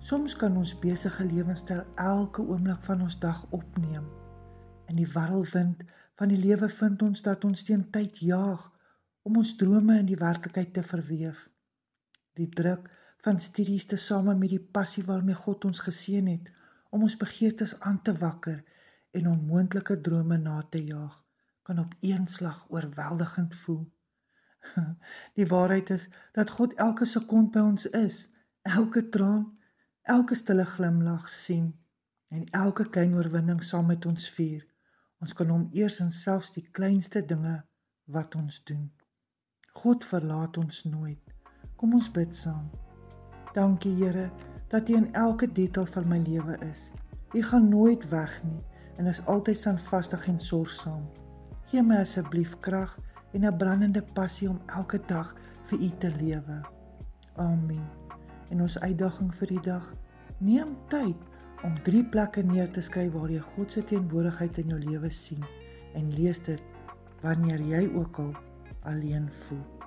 Soms kan ons besige lewenstyl elke oomblik van ons dag opneem. In die warrelwind van die lewe vind ons dat ons teen tyd jaag om ons drome in die werklikheid te verweef. Die druk van studies tesame met die passie waarmee God ons geseën het om ons begeertes aan te wakker en onmoontlike drome na te jaag, kan op een slag oorweldigend voel. Die waarheid is dat God elke sekond by ons is, elke traan, elke stille glimlag sien en elke klein oorwinning saam met ons vier. Ons kan hom eers in selfs die kleinste dinge wat ons doen. God verlaat ons nooit. Kom ons bid saam. Dankie Here, dat U in elke detail van my lewe is. U gaan nooit weg nie en is altyd standvastig en sorgsaam. Gee my asseblief krag en 'n brandende passie om elke dag vir U te lewe. Amen. En ons uitdaging vir die dag: neem tyd om 3 plekke neer te skryf waar jy God se teenwoordigheid in jou lewe sien en lees dit wanneer jy ook al alleen voel.